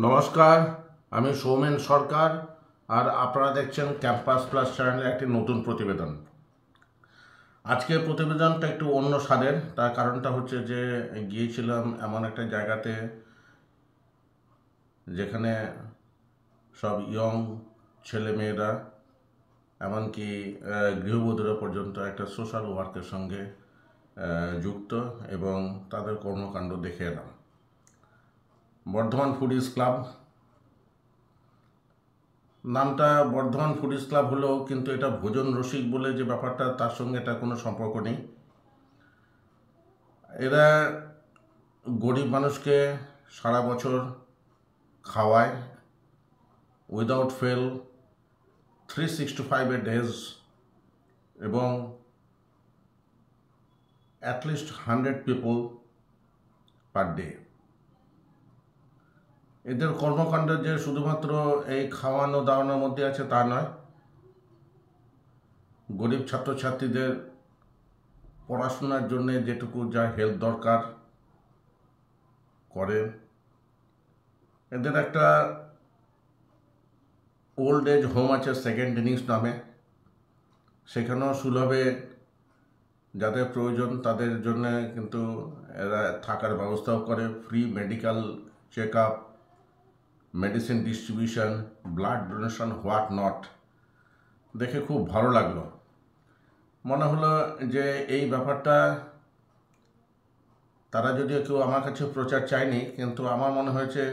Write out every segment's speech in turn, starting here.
নমস্কার, আমি সৌমেন সরকার আর আপনারা দেখছেন ক্যাম্পাস প্লাস চ্যানেলের একটি নতুন প্রতিবেদন। আজকের প্রতিবেদনটা একটু অন্য স্বাদের। তার কারণটা হচ্ছে যে গিয়েছিলাম এমন একটা জায়গাতে যেখানে সব ইয়ং ছেলেমেয়েরা এমনকি গৃহবধূরা পর্যন্ত একটা সোশ্যাল ওয়ার্কের সঙ্গে যুক্ত এবং তাদের কর্মকাণ্ড দেখে এলাম। বর্ধমান ফুডিজ ক্লাব নামটা বর্ধমান ফুডিজ ক্লাব হলেও কিন্তু এটা ভোজন রসিক বলে যে ব্যাপারটা, তার সঙ্গে এটা কোনো সম্পর্ক নেই। এরা গরিব মানুষকে সারা বছর খাওয়ায় উইদাউট ফেল 365 ডেজ এবং অ্যাটলিস্ট 100 পিপল পার ডে। এদের কর্মকাণ্ড যে শুধুমাত্র এই খাওয়ানো দাওয়ানোর মধ্যে আছে তা নয়, গরিব ছাত্রছাত্রীদের পড়াশোনার জন্য যেটুকু যা হেল্প দরকার করে। এদের একটা ওল্ড এজ হোম আছে সেকেন্ড ইনিংস নামে, সেখানেও সুলভে যাদের প্রয়োজন তাদের জন্য কিন্তু এরা থাকার ব্যবস্থাও করে। Free medical check up, medicine distribution, blood donation, what not. দেখে খুব ভালো লাগলো। মনে হলো যে এই ব্যাপারটা তারা যদিও কেউ আমার কাছে প্রচার চায়নি, কিন্তু আমার মনে হয়েছে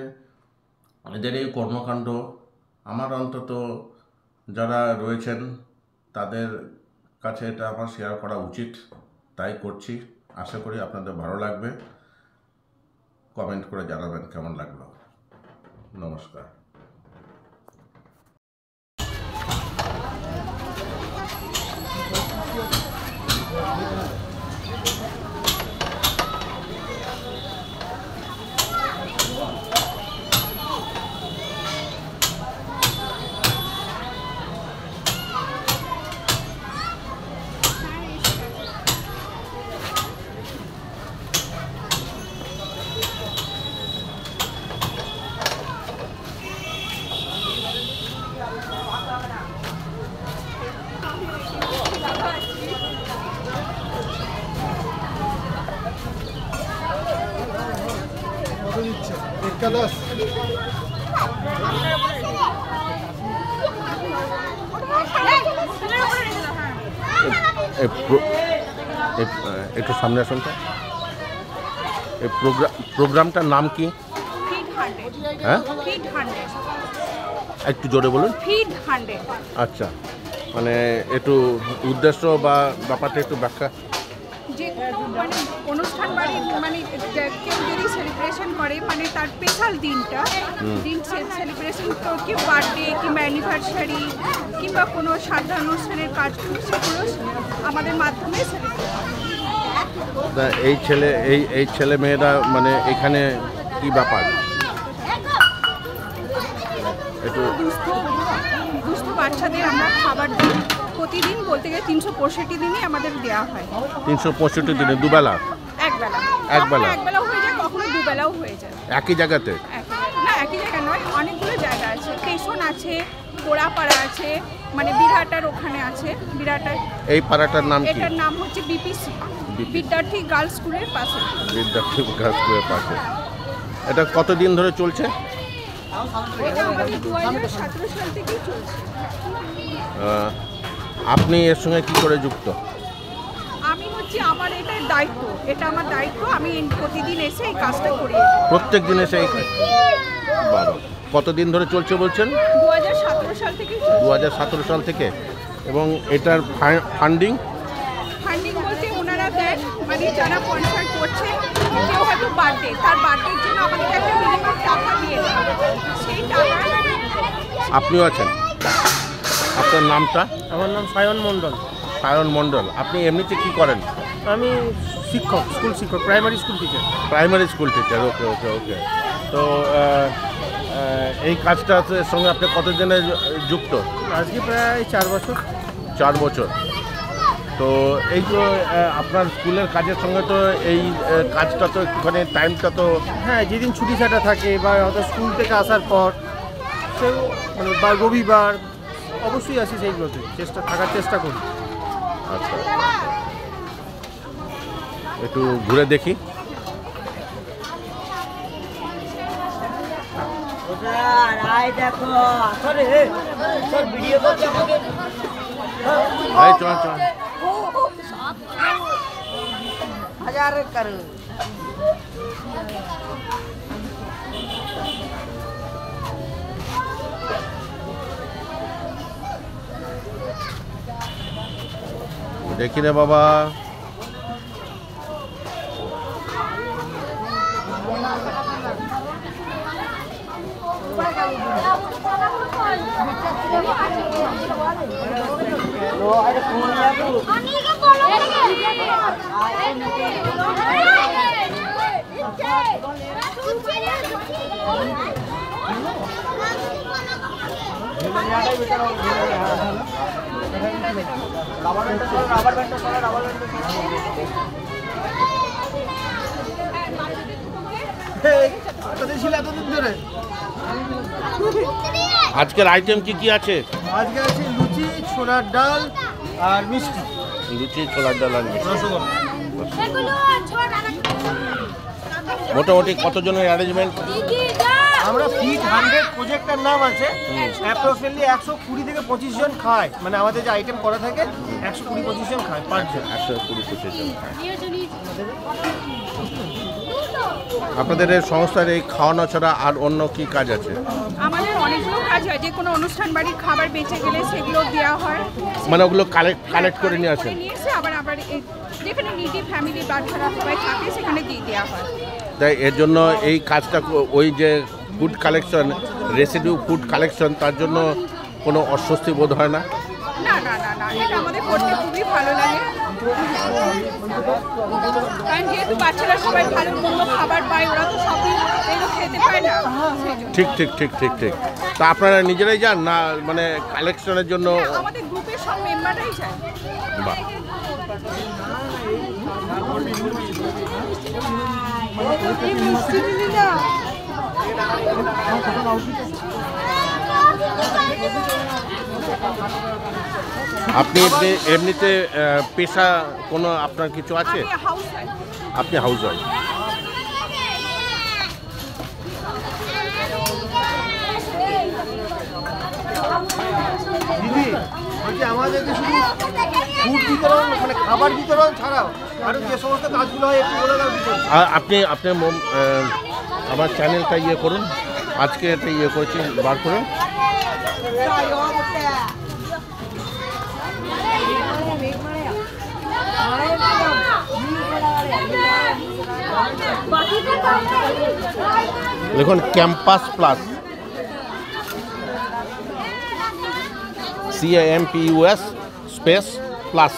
এদের এই কর্মকাণ্ড আমার অন্তত যারা রয়েছেন তাদের কাছে এটা আমার শেয়ার করা উচিত, তাই করছি। আশা করি আপনাদের ভালো লাগবে। কমেন্ট করে জানাবেন কেমন লাগলো। নমস্কার। একটু সামনে আসুন তো। এই প্রোগ্রামটার নাম কি? হ্যাঁ, একটু জোরে বলুন। আচ্ছা, মানে একটু উদ্দেশ্য বা ব্যাপারটা একটু ব্যাখ্যা। যে মানে অনুষ্ঠান বাড়ি মানে কেউ যদি সেলিব্রেশন করে মানে তার স্পেশাল দিনটা সেলিব্রেশন, কি বার্থডে কিংবা অ্যানিভার্সারি কিংবা কোনো সাধারণ অনুষ্ঠানের কাজ, সেগুলো আমাদের মাধ্যমে এই ছেলে মেয়েরা মানে এখানে কি ব্যাপার? একটু দুস্থ বাচ্চাদের আমরা খাবার দিই প্রতিদিন, বলতে গেলে 365 দিনই আমাদের দেওয়া হয়। 365 দিনে দুবেলা? একবেলা হয়ে যায়, কখনো দুবেলাও হয়ে যায়। একই জায়গাতে? না, একই জায়গা নয়, অনেকগুলো জায়গা আছে। স্টেশন আছে, পোড়াপাড়া আছে, মানে বিরাটার ওখানে আছে। বিরাটার এই পাড়াটার নাম কি? এটার নাম হচ্ছে বিপিসি, বিদ্যার্থী গার্লস স্কুলের পাশে। বিদ্যার্থী গার্লস স্কুলের পাশে। এটা কতদিন ধরে চলছে? এটা আমাদের 2017 সাল থেকেই চলছে। আপনি এর সঙ্গে কি করে যুক্ত? আমি হচ্ছে আমার এটা আমার দায়িত্ব। আমি প্রতিদিন এসে এই কাজটা করি। প্রত্যেক দিন এসে এই কাজ? কতদিন ধরে চলছে বলছেন? 2017 সাল থেকে। 2017 সাল থেকে। এবং এটার ফান্ডিং বলতে ওনারা দেন, মানে যারা স্পন্সর করছে, কেউ হয়তো বার্থডে, তার বার্থডের জন্য আমাদের একটা মিনিমাম টাকা দিয়ে দেয়, সেই টাকা। আপনিও আছেন? আপনার নামটা? আমার নাম সায়ন মণ্ডল। সায়ন মণ্ডল। আপনি এমনিতে কি করেন? আমি শিক্ষক, স্কুল শিক্ষক, primary school teacher. Primary school teacher, okay okay okay. তো এই কাজটার সঙ্গে আপনি কতদিনে যুক্ত? আজকে প্রায় 4 বছর। 4 বছর। তো এই তো আপনার স্কুলের কাজের সঙ্গে তো এই কাজটা তো একটুখানি টাইমটা তো হ্যাঁ, যেদিন ছুটি ছাটা থাকে বা হয়তো স্কুল থেকে আসার পর সেও মানে বা রবিবার অবশ্যই আসি সেইগুলোতে থাকার চেষ্টা করি। আচ্ছা, একটু ঘুরে দেখি। চল চল দেখি রে বাবা। আজকের আইটেম কি কি আছে? আজকে আছে লুচি, ছোলার ডাল আর মিষ্টি। লুচি, ছোলার ডাল আর মিষ্টি। রসগোল্লা। মোটামুটি কতজনের অ্যারেঞ্জমেন্ট? আমরা ফিট 100 প্রজেক্টের নাম আছে, অ্যাপ্রক্সিমেটলি 120 থেকে 25 জন খায়। মানে আমাদের যে আইটেম করা থাকে 120-25 জন খায় পার জন। 120-25 জন খায়। আপনাদের এই সংস্থার এই খাওয়ানো ছাড়া আর অন্য কি কাজ আছে? আমাদের অনেকগুলো কাজ হয়, যে কোনো অনুষ্ঠান বাড়ির খাবার বেঁচে গেলে সেগুলো দেওয়া হয়। মানে ওগুলো কালেক্ট করে নিয়ে আসেন? নিয়ে এসে আবার যেখানে নিডি ফ্যামিলি বাচ্চারা সবাই থাকে সেখানে দিয়ে দেওয়া হয়। তাই এর জন্য এই কাজটা, ওই যে food collection, residue food collection, তার জন্য কোনো অস্বস্তি বোধ হয় না? না না না না, এটা আমাদের করতে খুবই ভালো লাগে, কারণ যেহেতু বাচ্চারা সবাই ভালো মন্দ খাবার পায়, ওরা তো সবই এগুলো খেতে পায় না। ঠিক ঠিক ঠিক ঠিক ঠিক। তা আপনারা নিজেরাই যান না মানে কালেকশনের জন্য? আমাদের গ্রুপের সব মেম্বাররাই যায়। বাহ। আপনি এমনিতে পেশা কোনো আপনার কিছু আছে? আপনি হাউস ওয়াইফ। দিদি বলছি আমাদেরকে শুধু ফুড বিতরণ মানে খাবার বিতরণ ছাড়াও আরও যে সমস্ত কাজগুলো হয় একটু বলে দাও। আপনি আমার চ্যানেলটা ইয়ে করুন, আজকে একটা ইয়ে করেছি, বার করুন। দেখুন campus plus, CAMPUS space plus.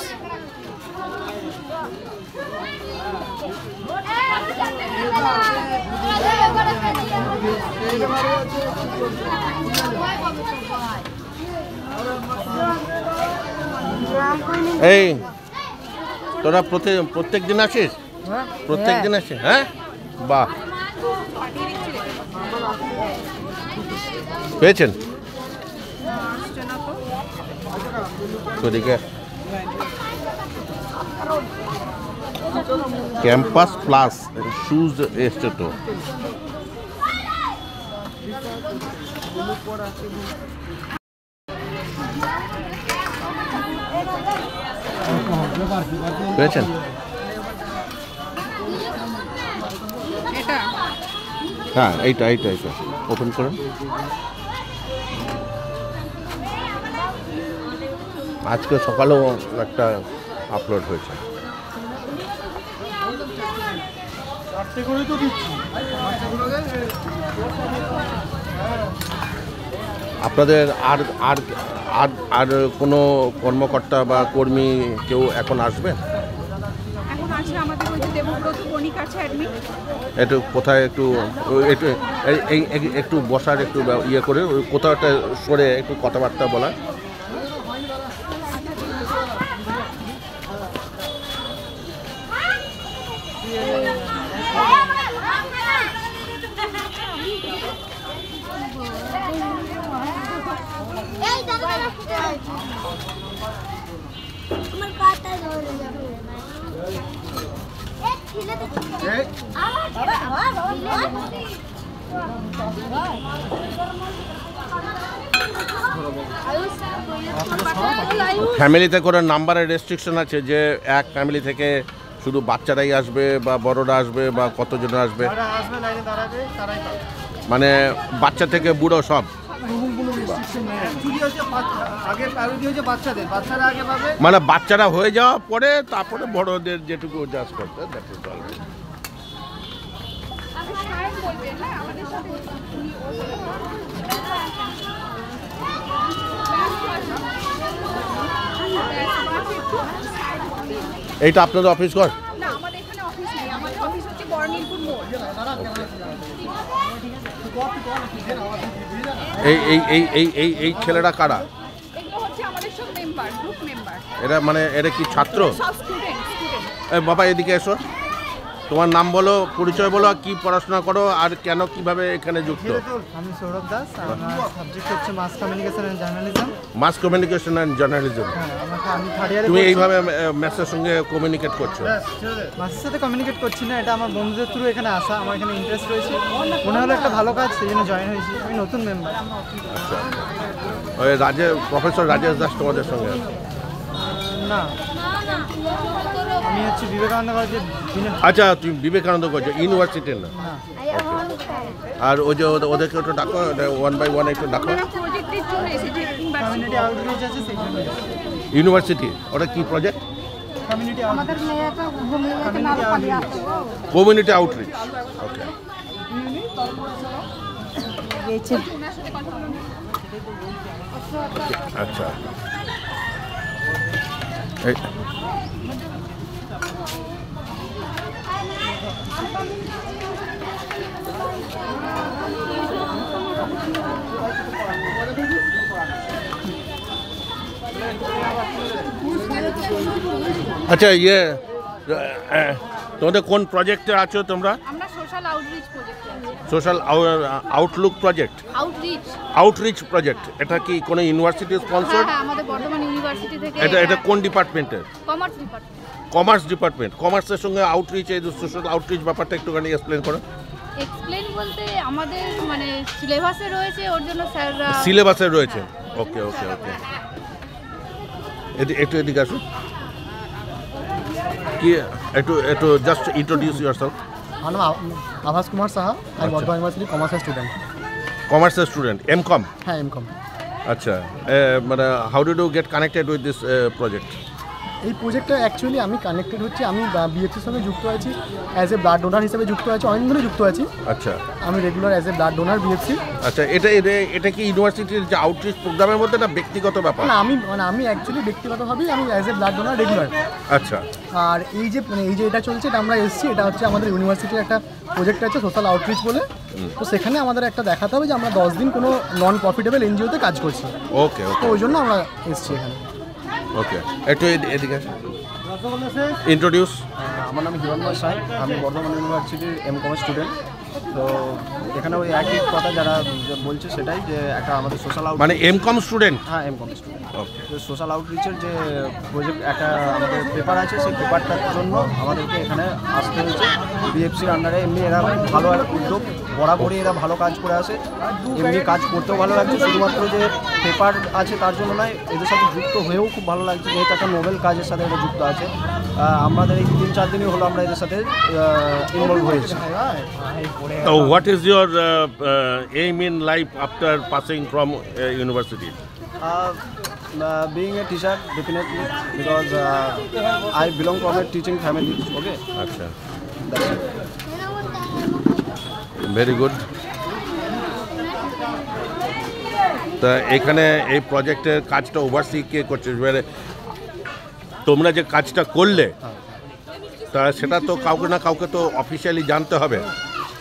এই তোরা প্রত্যেক দিন আসিস? প্রত্যেক দিন আসিস? হ্যাঁ, বাহ। পেয়েছেন? ওদিকে ক্যাম্পাস প্লাস শুজ এস্টেটো। পেয়েছেন? হ্যাঁ, এইটা ওপেন করুন। আজকে সকালেও একটা আপলোড হয়েছে। আপনাদের আর আর আর আর কোনো কর্মকর্তা বা কর্মী কেউ এখন আসবেন? এখন আছে আমাদের ওই যে দেবব্রত বণিক আছে অ্যাডমিন। একটু কোথায় একটু একটু বসার একটু ইয়ে করে কোথাও একটা সরে একটু কথাবার্তা বলা। ফ্যামিলিতে কোনো নাম্বারের রেস্ট্রিকশন আছে যে এক ফ্যামিলি থেকে শুধু বাচ্চারাই আসবে বা বড়রা আসবে বা কতজন আসবে? মানে বাচ্চা থেকে বুড়ো সব? মানে বাচ্চারা হয়ে যাওয়া পরে তারপরে বড়দের যেটুকু জাজ করতে এইটা আপনাদের অফিস ঘর? না, আমাদের এখানে অফিস নেই, আমাদের অফিস হচ্ছে বর্ণিলপুর মোড়। এই ছেলেরা কারা? এগুলো হচ্ছে আমাদের সব মেম্বার, গ্রুপ মেম্বার। এরা মানে এরা কি ছাত্র? সব স্টুডেন্ট। বাবা এদিকে এসো, তোমার নাম বলো, পরিচয় বলো, কি পড়াশোনা করো আর কেন কিভাবে এখানে যুক্ত? আমি সৌরভ দাস, আমার সাবজেক্ট হচ্ছে mass communication and journalism. Mass communication and journalism. আমি থার্ড ইয়ারে। তুমি এইভাবে ম্যাথসের সঙ্গে কমিউনিকেট করছো? মাসের সাথে কমিউনিকেট করছি না, এটা আমার বন্ধুদের থ্রু এখানে আসা, আমার এখানে ইন্টারেস্ট রয়েছে, মনে হলো একটা ভালো কাজ, সেই জন্য জয়েন হয়েছি। আমি নতুন মেম্বার। আচ্ছা, ওই প্রফেসর রাজেশ দাস তোমাদের সঙ্গে? না, আমি হচ্ছে বিবেকানন্দ কলেজে। আচ্ছা, তুমি বিবেকানন্দ কলেজ ইউনিভার্সিটির না? আর ওই যে ওদেরকে একটু ডাকো, ওয়ান বাই ওয়ান একটু ডাকো। কমিউনিটি আউটরিচ আছে সেই জন্য। ইউনিভার্সিটি ওটা কি project? Community community outreach. Okay, আচ্ছা। আচ্ছা, তোমাদের কোন প্রজেক্টে আছো তোমরা? আমরা সোশ্যাল আউটরিচ প্রজেক্টে আছি। Social Outlook project? Outreach project. এটা কি কোনো ইউনিভার্সিটি স্পন্সর্ড? হ্যাঁ, আমাদের বর্ধমান ইউনিভার্সিটি থেকে। এটা কোন ডিপার্টমেন্টের? Commerce department. Commerce department. কমার্সের সঙ্গে আউটরিচ, এই সোশ্যাল আউটরিচ ব্যাপারটা একটুখানি এক্সপ্লেন করো। এক্সপ্লেন বলতে আমাদের মানে সিলেবাসে রয়েছে, ওর জন্য স্যাররা। সিলেবাসে রয়েছে? ওকে ওকে ওকে। একটু এদিকে আসুন, কি একটু জাস্ট ইন্ট্রোডিউস ইয়োরসেলফ। আমার নাম আভাস কুমার সাহা, আমি বর্ধমান ইউনিভার্সিটি কমার্সের স্টুডেন্ট। কমার্সের স্টুডেন্ট, এমকম? হ্যাঁ, এমকম। আচ্ছা, মানে how did you get connected with this project? এই প্রজেক্টটা অ্যাকচুয়ালি আমি কানেক্টেড হচ্ছি, আমি বিএফসির সঙ্গে যুক্ত আছি, অ্যাজ এ ব্লাড ডোনার হিসেবে যুক্ত আছি, অনেক ধরে যুক্ত আছি। আচ্ছা, আমি regular as a blood donor BFC. আচ্ছা, এটা কি ইউনিভার্সিটির যে আউটরিচ প্রোগ্রামের মধ্যে না ব্যক্তিগত ব্যাপার? না, আমি অ্যাকচুয়ালি ব্যক্তিগতভাবেই আমি as a blood donor regular. আচ্ছা। আর এই যে এটা চলছে, এটা আমরা এসেছি, এটা হচ্ছে আমাদের ইউনিভার্সিটির একটা প্রজেক্ট আছে সোশ্যাল আউটরিচ বলে। তো সেখানে আমাদের একটা দেখাতে হবে যে আমরা 10 দিন কোনো নন প্রফিটেবল এনজিওতে কাজ করছি। ওকে ওকে, তো ওই জন্য আমরা এসেছি এখানে। ওকে, একটু এদিকে ইন্ট্রোডিউস। আমার নাম হিরণময় সাই, আমি বর্ধমান ইউনিভার্সিটির এমকম স্টুডেন্ট। তো এখানে ওই একই কথা যারা বলছে সেটাই, যে একটা আমাদের সোশ্যাল আউট, মানে এমকম স্টুডেন্ট? হ্যাঁ, এমকম স্টুডেন্ট। ওকে। তো সোশ্যাল আউটরিচের যে প্রজেক্ট, একটা আমাদের পেপার আছে, সেই পেপারটার জন্য আমাদেরকে এখানে আসতে হয়েছে। বিএফসির আন্ডারে এমনি এরা ভালো একটা উদ্যোগ, বরাবরই এরা ভালো কাজ করে আসে, এমনি কাজ করতেও ভালো লাগছে। শুধুমাত্র যে পেপার আছে তার জন্য নয়, এদের সাথে যুক্ত হয়েও খুব ভালো লাগছে, যেহেতু একটা নোবেল কাজের সাথে এরা যুক্ত আছে। আমাদের এই 3-4 দিনই হলো আমরা এদের সাথে ইনভলভ হয়েছি। So what is your aim in life after passing from university? Being a teacher, definitely, because I belong from a teaching family. Okay. আচ্ছা, That's it. Very good. তা এখানে এই প্রজেক্টের কাজটা ওভারসি কে করছে? এবারে তোমরা যে কাজটা করলে, তা সেটা তো কাউকে না কাউকে তো অফিসিয়ালি জানতে হবে,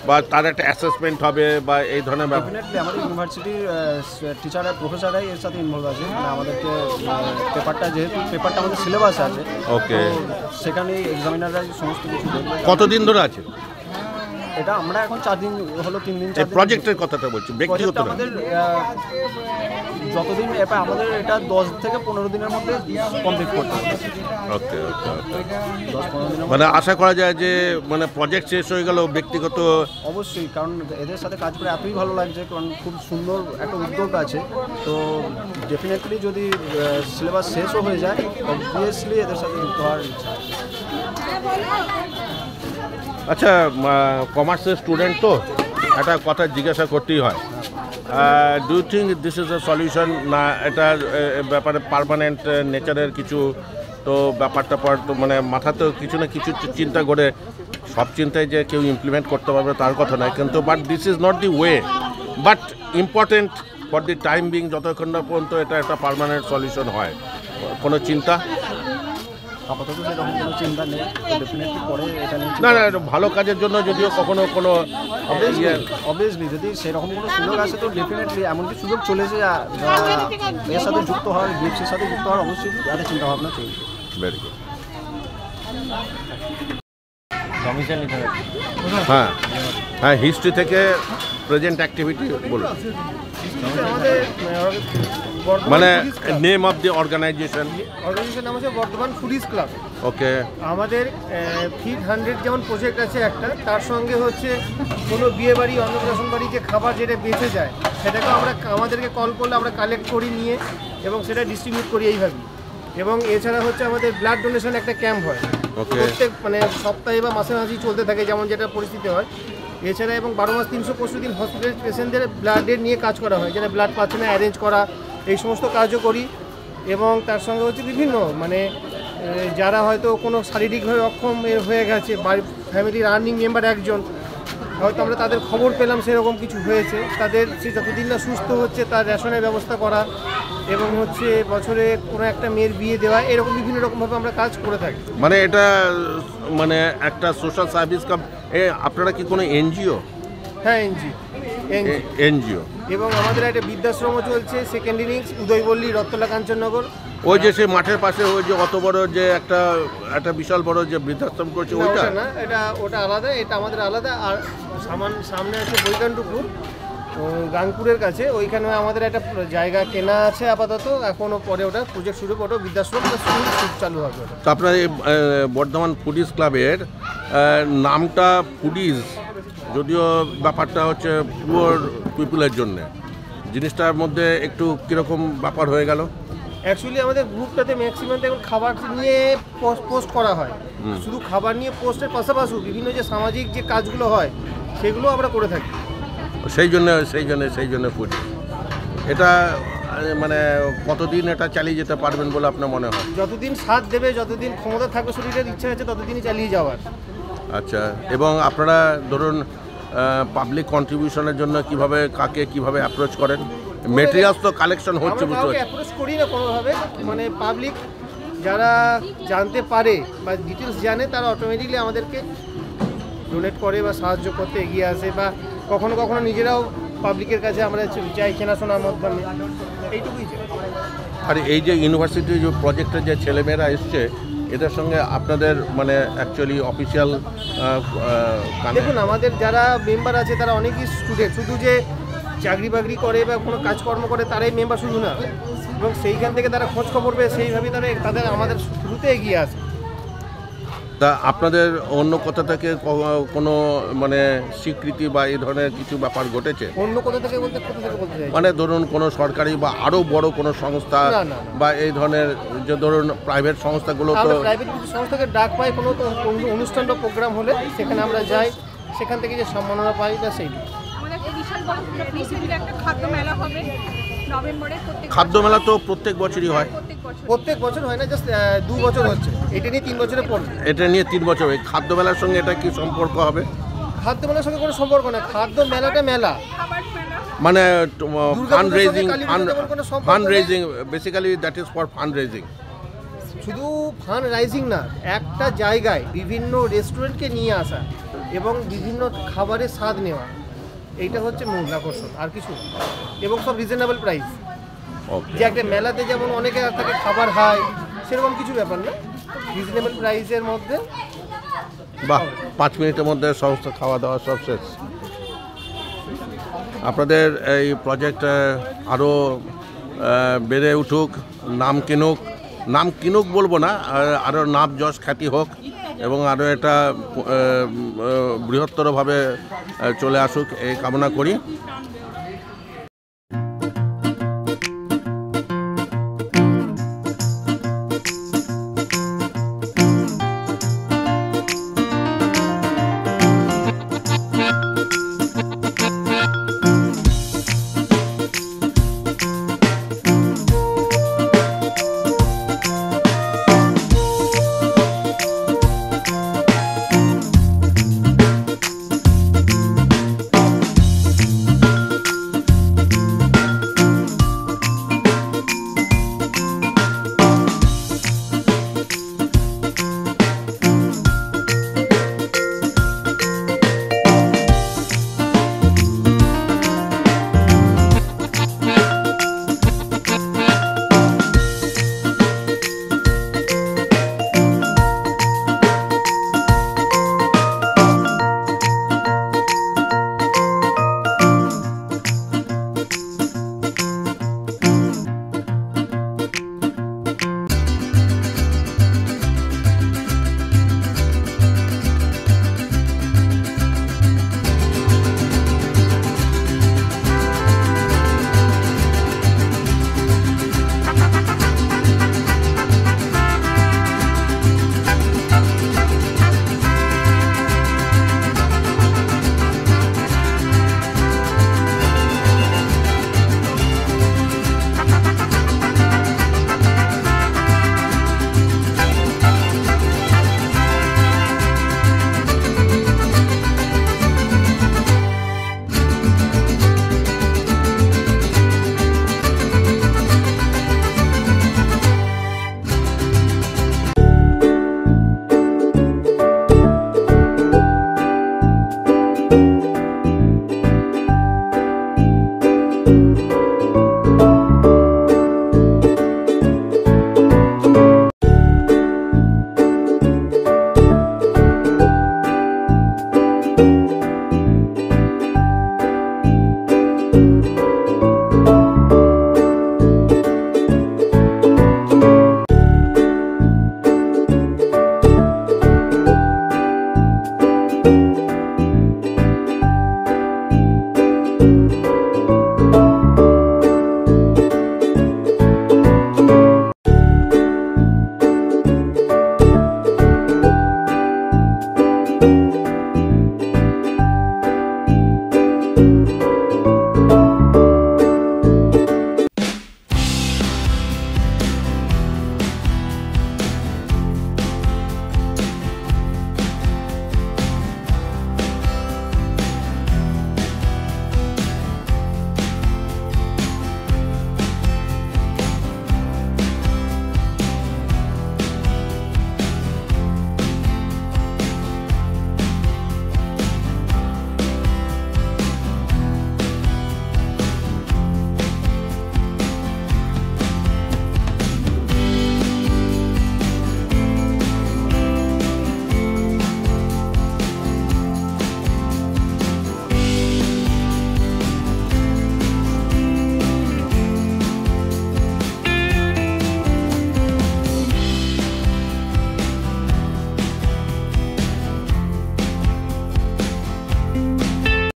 বা তার একটা অ্যাসেসমেন্ট হবে বা এই ধরনের ব্যাপার? ডেফিনেটলি আমাদের ইউনিভার্সিটির টিচার আর প্রফেসররাই এর সাথে ইনভলভ আছে। মানে আমাদেরকে পেপারটা, যেহেতু পেপারটা আমাদের সিলেবাস আছে, ওকে, সেখানে এক্সামিনাররা সমস্ত কিছু দেখবে। কতদিন ধরে আছে? এটা আমরা এখন 4 দিন হলো, 3 দিন এই প্রজেক্টের কথাটা বলছি, ব্যক্তিগত না। আমাদের যতদিন এবার আমাদের এটা 10 থেকে 15 দিনের মধ্যে কমপ্লিট করতে হবে। ওকে ওকে ওকে। 10-15 দিনের মানে আশা করা যায় যে মানে প্রজেক্ট শেষ হয়ে গেল ব্যক্তিগত। অবশ্যই, কারণ এদের সাথে কাজ করে এতই ভালো লাগছে, কারণ খুব সুন্দর একটা উদ্যোগ আছে। তো ডেফিনেটলি যদি সিলেবাস শেষও হয়ে যায়, অবভিয়াসলি এদের সাথে যুক্ত হওয়ার ইচ্ছা আছে। আচ্ছা, কমার্সের স্টুডেন্ট তো একটা কথা জিজ্ঞাসা করতেই হয়, do you think this is a solution, না এটার ব্যাপারে পার্মানেন্ট নেচারের কিছু তো ব্যাপারটা পর তো মানে মাথাতেও কিছু না কিছু চিন্তা করে, সব চিন্তায় যে কেউ ইমপ্লিমেন্ট করতে পারবে তার কথা নয়, কিন্তু but this is not the way, but important for the time being, যতক্ষণ না পর্যন্ত এটা একটা পার্মানেন্ট সলিউশন হয়। কোনো চিন্তা? আপাতত সেরকম কোনো চিন্তা নেই, ডেফিনেটলি পরে এটা নিয়ে না না, ভালো কাজের জন্য যদিও কখনো কোনো অবভিয়াসলি যদি সেরকম কোনো সুযোগ আসে তো ডেফিনেটলি এমনকি সুযোগ চলেছে এর সাথে যুক্ত হওয়ার, বিএফসির সাথে যুক্ত হওয়ার অবশ্যই একটা চিন্তাভাবনা চলছে। Very good. কমিশন নিতে হবে। হ্যাঁ হ্যাঁ, হিস্ট্রি থেকে প্রেজেন্ট অ্যাক্টিভিটি বলুন, আমাদের মানে নেম অফ দি অর্গানাইজেশন। নাম হচ্ছে বর্ধমান ফুডিজ ক্লাব। ওকে। আমাদের ফিট 100 যেমন প্রজেক্ট আছে একটা, তার সঙ্গে হচ্ছে কোনো বিয়ে বাড়ি, অন্নপ্রাশন বাড়ি যে খাবার যেটা বেঁচে যায় সেটাকে আমরা আমাদেরকে কল করলে আমরা কালেক্ট করি নিয়ে এবং সেটা ডিস্ট্রিবিউট করি এইভাবে। এবং এছাড়া হচ্ছে আমাদের ব্লাড ডোনেশন একটা ক্যাম্প হয় প্রত্যেক মানে সপ্তাহে বা মাসে মাসেই চলতে থাকে, যেমন যেটা পরিস্থিতি হয়। এছাড়া এবং 12 মাস 365 দিন হসপিটাল পেশেন্টদের ব্লাডের নিয়ে কাজ করা হয়, যেটা ব্লাড পাচ্ছে না অ্যারেঞ্জ করা, এই সমস্ত কাজও করি। এবং তার সঙ্গে হচ্ছে বিভিন্ন মানে যারা হয়তো কোনো শারীরিকভাবে অক্ষম হয়ে গেছে, বাড়ির ফ্যামিলির আর্নিং মেম্বার একজন, হয়তো আমরা তাদের খবর পেলাম সেরকম কিছু হয়েছে, তাদের সে যতদিন না সুস্থ হচ্ছে তার রেশনের ব্যবস্থা করা, এবং হচ্ছে বছরে কোনো একটা মেয়ের বিয়ে দেওয়া, এরকম বিভিন্ন রকমভাবে আমরা কাজ করে থাকি। মানে এটা মানে একটা সোশ্যাল সার্ভিস আপনারা কি কোনো এনজিও? হ্যাঁ, এনজিও। এবং আমাদের একটা বৃদ্ধাশ্রমও চলছে, সেকেন্ড ইনিংস উদয়পল্লী, রত্তলা, কাঞ্চননগর। ওই যে সেই মাঠের পাশে ওই যে অত বড় যে একটা বিশাল বড় যে বৃদ্ধাশ্রম করছে ওইটা না, ওটা আলাদা, এটা আমাদের আলাদা। আর সামনে আছে বৈকান্তপুর গাংপুরের কাছে, ওইখানে আমাদের একটা জায়গা কেনা আছে আপাতত, এখনও পরে ওটা প্রজেক্ট শুরু করে বৃদ্ধাশ্রম স্কুল চালু হবে। তো আপনার এই বর্ধমান ফুডিজ ক্লাবের নামটা ফুডিজ, যদিও ব্যাপারটা হচ্ছে পুয়ার পিপুলের জন্য, জিনিসটার মধ্যে একটু কীরকম ব্যাপার হয়ে গেল? অ্যাকচুয়ালি আমাদের গ্রুপটাতে ম্যাক্সিমাম এখন খাবার নিয়ে পোস্ট করা হয়, শুধু খাবার নিয়ে পোস্টের পাশাপাশি বিভিন্ন যে সামাজিক যে কাজগুলো হয় সেগুলো আমরা করে থাকি। সেই জন্য ফুডিজ। এটা মানে কতদিন এটা চালিয়ে যেতে পারবেন বলে আপনার মনে হয়? যতদিন সাথ দেবে, যতদিন ক্ষমতা থাকবে, শরীরের ইচ্ছা আছে, ততদিনই চালিয়ে যাওয়ার। আচ্ছা, এবং আপনারা ধরুন পাবলিক কন্ট্রিবিউশনের জন্য কিভাবে অ্যাপ্রোচ করেন? মেটেরিয়ালস তো কালেকশন হচ্ছে, বুঝতে পারছি। অ্যাপ্রোচ করি না কোনোভাবে, মানে পাবলিক যারা জানতে পারে বা ডিটেলস জানে তারা অটোমেটিকলি আমাদেরকে ডোনেট করে বা সাহায্য করতে এগিয়ে আসে, বা কখনো কখনো নিজেরাও পাবলিকের কাছে আমরা চাই চেনাশোনার মাধ্যমে, এইটুকুই চাই। আর এই যে ইউনিভার্সিটির যে প্রজেক্টের যে ছেলেমেয়েরা এসছে, এদের সঙ্গে আপনাদের মানে অ্যাকচুয়ালি অফিসিয়াল দেখুন, আমাদের যারা মেম্বার আছে তারা অনেকই স্টুডেন্ট, শুধু যে চাকরি বাকরি করে বা কোনো কাজকর্ম করে তারাই মেম্বার শুধু না, এবং সেইখান থেকে তারা খোঁজ খবর পেয়ে সেইভাবেই তাদের আমাদের শুরুতে এগিয়ে আসে। তা আপনাদের অন্য কোথা থেকে কোনো মানে স্বীকৃতি বা এই ধরনের কিছু ব্যাপার ঘটেছে? অন্য কোথা থেকে বলতে চাই, মানে ধরুন কোনো সরকারি বা আরও বড় কোনো সংস্থা বা এই ধরনের যে ধরুন প্রাইভেট সংস্থাগুলো, তো প্রাইভেট সংস্থাকে ডাক পাই কোনো অনুষ্ঠান বা প্রোগ্রাম হলে সেখানে আমরা যাই, সেখান থেকে যে সম্মাননা পাই বা সেই। আমাদের একটা বিশাল বড় একটা খাদ্য মেলা হবে নভেম্বরে। খাদ্য মেলা তো প্রত্যেক বছরই হয়? প্রত্যেক বছর হয় না, জাস্ট 2 বছর হচ্ছে, এটা নিয়ে 3 বছরে পড়বে। এটা নিয়ে 3 বছর। এই খাদ্য মেলার সঙ্গে এটা কি সম্পর্ক হবে? খাদ্য মেলার সঙ্গে কোনো সম্পর্ক না, খাদ্য মেলাটা মেলা মানে fund raising basically, that is for fund raising. শুধু ফান্ড রাইজিং না, একটা জায়গায় বিভিন্ন রেস্টুরেন্টকে নিয়ে আসা এবং বিভিন্ন খাবারের স্বাদ নেওয়া, এইটা হচ্ছে মূল আকর্ষণ, আর কিছু। এবং সব রিজনেবল প্রাইস, যে একটা মেলাতে যেমন অনেকে থাকে খাবার হাই, সেরকম কিছু ব্যাপার না, রিজনেবল প্রাইসের মধ্যে বাহ, 5 মিনিটের মধ্যে সমস্ত খাওয়া দাওয়া সব শেষ। আপনাদের এই প্রজেক্ট আরও বেড়ে উঠুক, নাম কিনুক বলবো না, আরও নাম যশ খ্যাতি হোক এবং আরও এটা বৃহত্তরভাবে চলে আসুক এই কামনা করি।